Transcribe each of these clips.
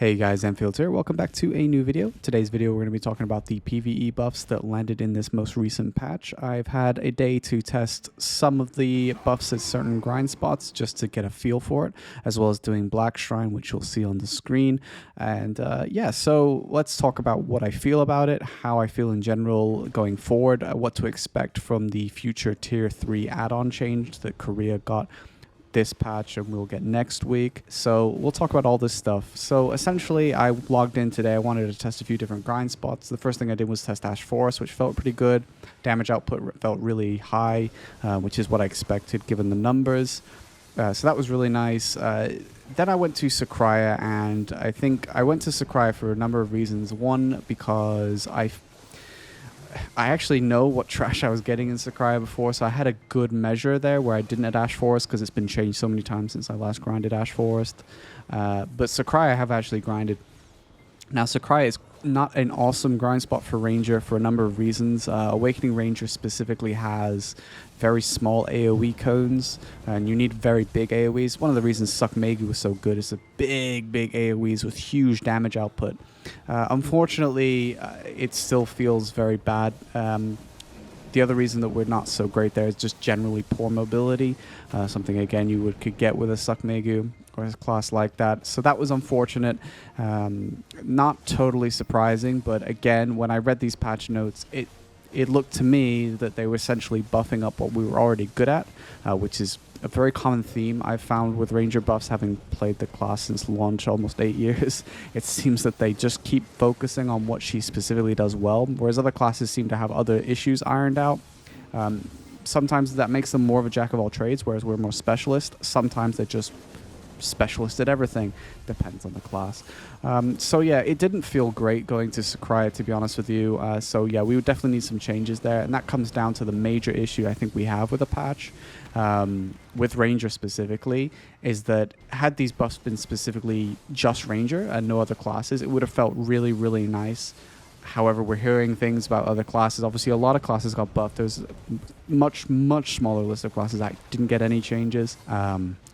Hey guys, Anfield here. Welcome back to a new video. Today's video we're going to be talking about the PvE buffs that landed in this most recent patch. I've had a day to test some of the buffs at certain grind spots just to get a feel for it, as well as doing Black Shrine, which you'll see on the screen. And yeah, so let's talk about what I feel about it, how I feel in general going forward, what to expect from the future Tier 3 add-on change that Korea got this patch and we'll get next week. So we'll talk about all this stuff. So essentially I logged in today. I wanted to test a few different grind spots. The first thing I did was test Ash Forest, which felt pretty good. Damage output felt really high, which is what I expected given the numbers. So that was really nice. Then I went to Sakraya, and I think I went to Sakraya for a number of reasons. One, because I actually know what trash I was getting in Sakraya before, so I had a good measure there where I didn't at Ash Forest because it's been changed so many times since I last grinded Ash Forest. But Sakraya I have actually grinded. Now Sakraya is not an awesome grind spot for Ranger for a number of reasons. Awakening Ranger specifically has very small AoE cones, and you need very big AoEs. One of the reasons Suck Megu was so good is the big AoEs with huge damage output. Unfortunately, it still feels very bad. The other reason that we're not so great there is just generally poor mobility, something again you could get with a Suck Megu or a class like that. So that was unfortunate. Not totally surprising, but again, when I read these patch notes, it looked to me that they were essentially buffing up what we were already good at, which is a very common theme I've found with Ranger buffs, having played the class since launch almost 8 years. It seems that they just keep focusing on what she specifically does well, whereas other classes seem to have other issues ironed out. Sometimes that makes them more of a jack of all trades, whereas we're more specialist. Sometimes they're just specialist at everything. Depends on the class. So yeah, it didn't feel great going to Sakraya, to be honest with you. So yeah, we would definitely need some changes there, and that comes down to the major issue I think we have with the patch, with Ranger specifically, is that had these buffs been specifically just Ranger and no other classes, it would have felt really nice. However, we're hearing things about other classes. Obviously, a lot of classes got buffed. There's a much smaller list of classes that didn't get any changes.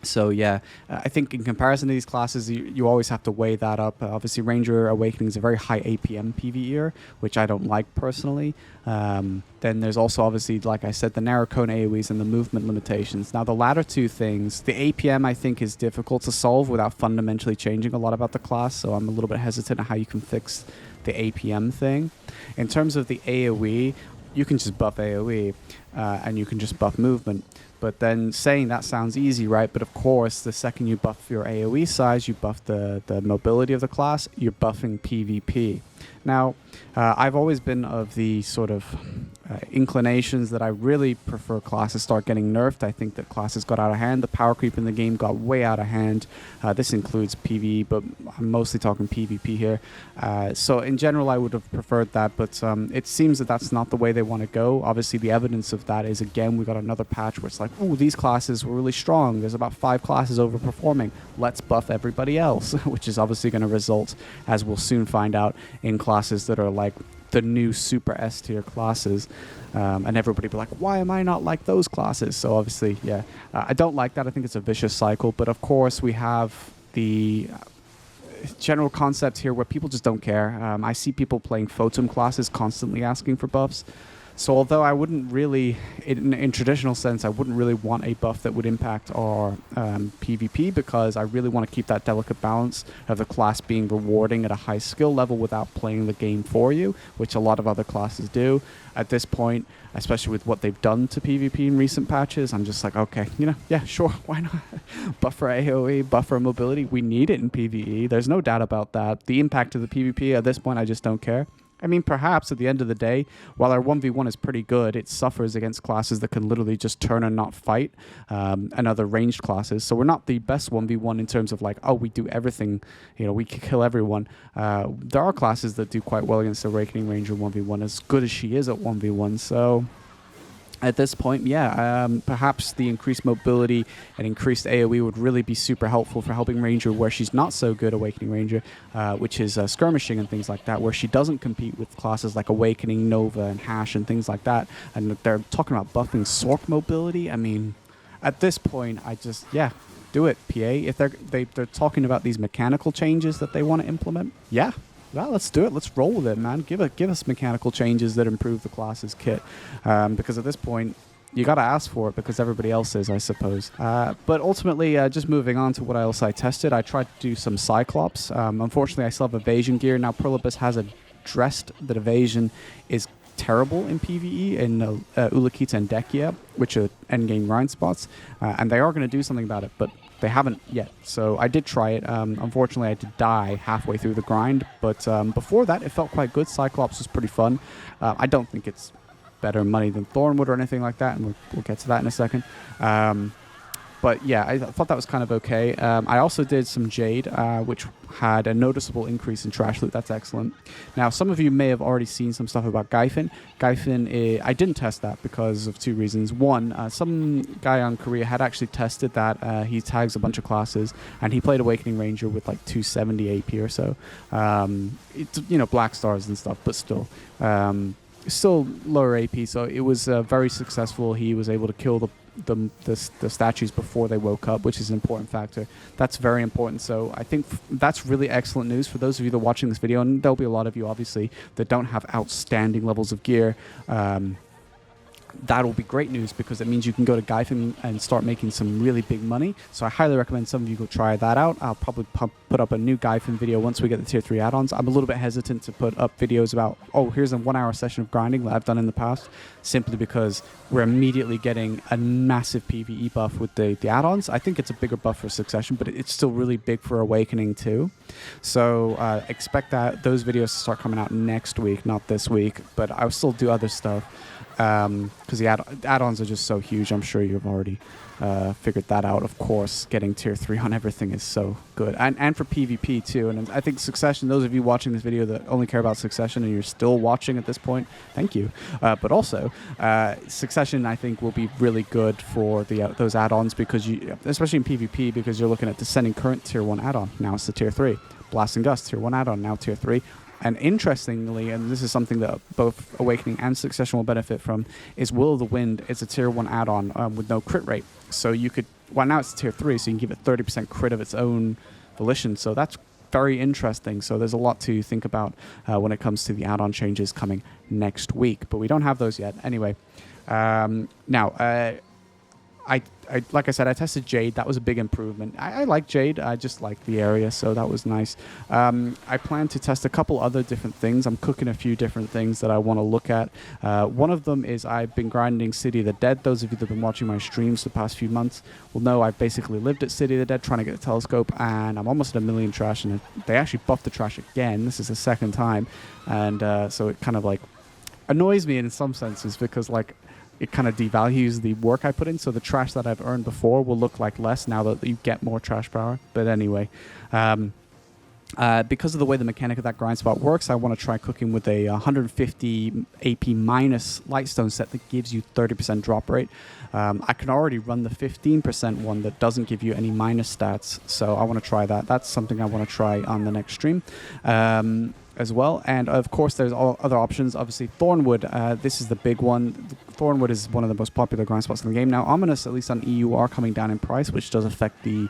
So yeah, I think in comparison to these classes, you always have to weigh that up. Obviously, Ranger Awakening is a very high APM PvEer, which I don't like personally. Then there's also, obviously, like I said, the narrow cone AoEs and the movement limitations. Now, the latter two things, the APM I think is difficult to solve without fundamentally changing a lot about the class, so I'm a little bit hesitant on how you can fix the APM thing. In terms of the AoE, you can just buff AoE and you can just buff movement. But then saying that sounds easy, right? But of course, the second you buff your AoE size, you buff the mobility of the class, you're buffing PvP. Now, I've always been of the sort of inclinations that I really prefer classes start getting nerfed. I think that classes got out of hand. The power creep in the game got way out of hand. This includes PvE, but I'm mostly talking PvP here. So in general, I would have preferred that, but it seems that that's not the way they want to go. Obviously, the evidence of that is, again, we got another patch where it's like, oh, these classes were really strong. There's about 5 classes overperforming. Let's buff everybody else, which is obviously going to result, as we'll soon find out, in classes that are like the new super S tier classes, and everybody be like, why am I not like those classes? So obviously, yeah, I don't like that. I think it's a vicious cycle, but of course we have the general concept here where people just don't care. I see people playing Photon classes constantly asking for buffs. So although I wouldn't really, in traditional sense, I wouldn't really want a buff that would impact our PvP, because I really want to keep that delicate balance of the class being rewarding at a high skill level without playing the game for you, which a lot of other classes do. At this point, especially with what they've done to PvP in recent patches, I'm just like, okay, yeah, sure, why not? Buffer AoE, buffer mobility, we need it in PvE. There's no doubt about that. The impact of the PvP at this point, I just don't care. I mean, perhaps at the end of the day, while our 1v1 is pretty good, it suffers against classes that can literally just turn and not fight, and other ranged classes. So we're not the best 1v1 in terms of like, oh, we do everything, we can kill everyone. There are classes that do quite well against the Awakening Ranger 1v1, as good as she is at 1v1. So at this point, yeah, perhaps the increased mobility and increased AoE would really be super helpful for helping Ranger where she's not so good, Awakening Ranger, which is skirmishing and things like that, where she doesn't compete with classes like Awakening, Nova, and Hash and things like that. And they're talking about buffing Sork mobility. I mean, at this point, Do it, PA. If they're talking about these mechanical changes that they want to implement, yeah. Well, let's do it. Let's roll with it, man. Give us mechanical changes that improve the class's kit. Because at this point, you got to ask for it because everybody else is, I suppose. But ultimately, just moving on to what else I tested, I tried to do some Cyclops. Unfortunately, I still have evasion gear. Now, Prolibus has addressed that evasion is terrible in PvE in Ulakita and Dekia, which are endgame grind spots, and they are going to do something about it, but they haven't yet. So I did try it. Unfortunately, I did die halfway through the grind, but before that, it felt quite good. Cyclops was pretty fun. I don't think it's better money than Thornwood or anything like that, and we'll get to that in a second. But yeah, I thought that was kind of okay. I also did some Jade, which had a noticeable increase in trash loot. That's excellent. Now, some of you may have already seen some stuff about Gyfin. Gyfin, I didn't test that because of two reasons. One, some guy on Korea had actually tested that. He tags a bunch of classes, and he played Awakening Ranger with like 270 AP or so. It's, Black Stars and stuff, but still lower AP. So it was very successful. He was able to kill the statues before they woke up, which is an important factor. That's very important. So I think that's really excellent news for those of you that are watching this video, and there'll be a lot of you obviously that don't have outstanding levels of gear. That'll be great news because it means you can go to Gyfin and start making some really big money. So I highly recommend some of you go try that out. I'll probably put up a new Gyfin video once we get the tier 3 add-ons. I'm a little bit hesitant to put up videos about, here's a 1-hour session of grinding that I've done in the past, simply because we're immediately getting a massive PvE buff with the add-ons. I think it's a bigger buff for Succession, but it's still really big for Awakening too. So expect those videos to start coming out next week, not this week, but I'll still do other stuff. Because the add-ons are just so huge. I'm sure you've already figured that out. Of course, getting tier 3 on everything is so good. And for PvP too. And I think Succession, those of you watching this video that only care about Succession and you're still watching at this point, thank you. But also, Succession, I think, will be really good for those add-ons, because especially in PvP, because you're looking at Descending Current tier 1 add-on. Now it's the tier 3. Blast and Gust tier 1 add-on, now tier 3. And interestingly, and this is something that both Awakening and Succession will benefit from, is Will of the Wind is a tier 1 add-on with no crit rate. So you could, now it's tier 3, so you can give it 30% crit of its own volition. So that's very interesting. So there's a lot to think about when it comes to the add-on changes coming next week. But we don't have those yet. Anyway, like I said, I tested Jade. That was a big improvement. I like Jade. I just like the area, so that was nice. I plan to test a couple other different things. I'm cooking a few different things that I want to look at. One of them is I've been grinding City of the Dead. Those of you that have been watching my streams the past few months will know I've basically lived at City of the Dead trying to get a telescope, and I'm almost at 1 million trash, and they actually buffed the trash again. This is the second time, and so it kind of like annoys me in some senses, because like it kind of devalues the work I put in, so the trash that I've earned before will look like less now that you get more trash power. But anyway, because of the way the mechanic of that grind spot works, I want to try cooking with a 150 AP minus Lightstone set that gives you 30% drop rate. I can already run the 15% one that doesn't give you any minus stats, so I want to try that. That's something I want to try on the next stream. As well, and of course there's all other options. Obviously Thornwood, this is the big one. Thornwood is one of the most popular grind spots in the game now. Ominous, at least on EU, are coming down in price, which does affect the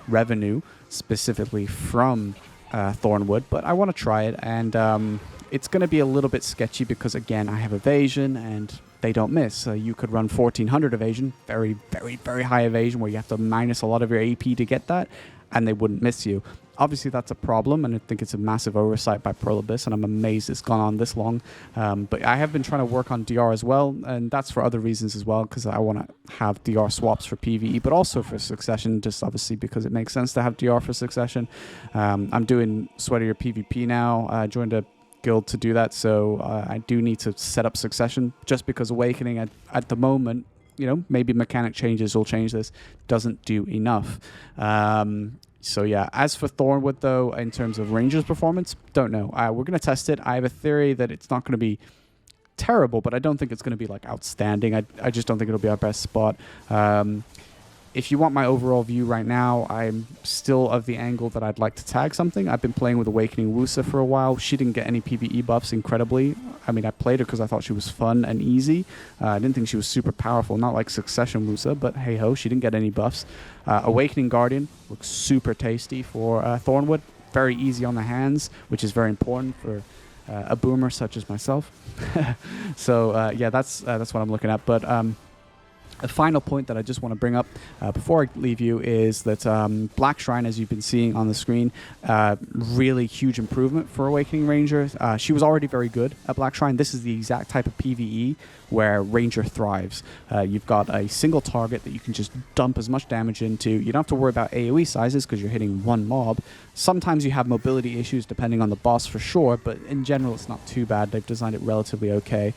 revenue specifically from Thornwood, but I want to try it, and it's going to be a little bit sketchy because, again, I have evasion and they don't miss. You could run 1400 evasion, very, very, very high evasion, where you have to minus a lot of your AP to get that, and they wouldn't miss you. Obviously, that's a problem, and I think it's a massive oversight by Prolibus, and I'm amazed it's gone on this long. But I have been trying to work on DR as well, and that's for other reasons as well, because I want to have DR swaps for PvE, but also for Succession, just obviously because it makes sense to have DR for Succession. I'm doing Sweatier PvP now. I joined a guild to do that, so I do need to set up Succession, just because Awakening at the moment, maybe mechanic changes will change this, doesn't do enough. So yeah, as for Thornwood though, in terms of Ranger's performance, don't know. We're going to test it. I have a theory that it's not going to be terrible, but I don't think it's going to be like outstanding. I just don't think it'll be our best spot. if you want my overall view right now, I'm still of the angle that I'd like to tag something. I've been playing with Awakening Wusa for a while. She didn't get any PvE buffs, incredibly. I mean, I played her because I thought she was fun and easy. I didn't think she was super powerful, not like Succession Wusa, but hey-ho, she didn't get any buffs. Awakening Guardian looks super tasty for Thornwood. Very easy on the hands, which is very important for a boomer such as myself. So, yeah, that's what I'm looking at. But a final point that I just want to bring up before I leave you is that Black Shrine, as you've been seeing on the screen, really huge improvement for Awakening Ranger. She was already very good at Black Shrine. This is the exact type of PvE where Ranger thrives. You've got a single target that you can just dump as much damage into. You don't have to worry about AoE sizes because you're hitting one mob. Sometimes you have mobility issues depending on the boss for sure, but in general it's not too bad. They've designed it relatively okay.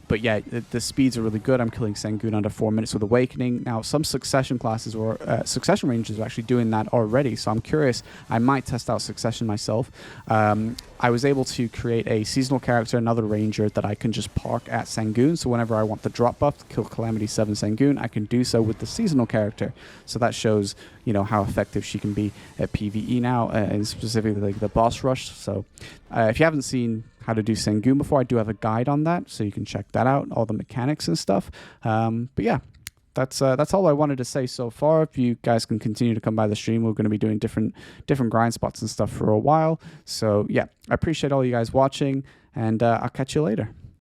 But yeah, the speeds are really good. I'm killing Sengun under 4 minutes with Awakening. Now, some Succession classes or Succession Rangers are actually doing that already, so I'm curious. I might test out Succession myself. I was able to create a seasonal character, another Ranger, that I can just park at Sengun, so whenever I want the drop buff to kill Calamity 7 Sengun, I can do so with the seasonal character. So that shows, you know, how effective she can be at PvE now, and specifically like the boss rush. So if you haven't seen how to do Sengun before, I do have a guide on that, so you can check that out, all the mechanics and stuff. But yeah, that's all I wanted to say so far. If you guys can continue to come by the stream, we're going to be doing different grind spots and stuff for a while. So yeah, I appreciate all you guys watching, and I'll catch you later.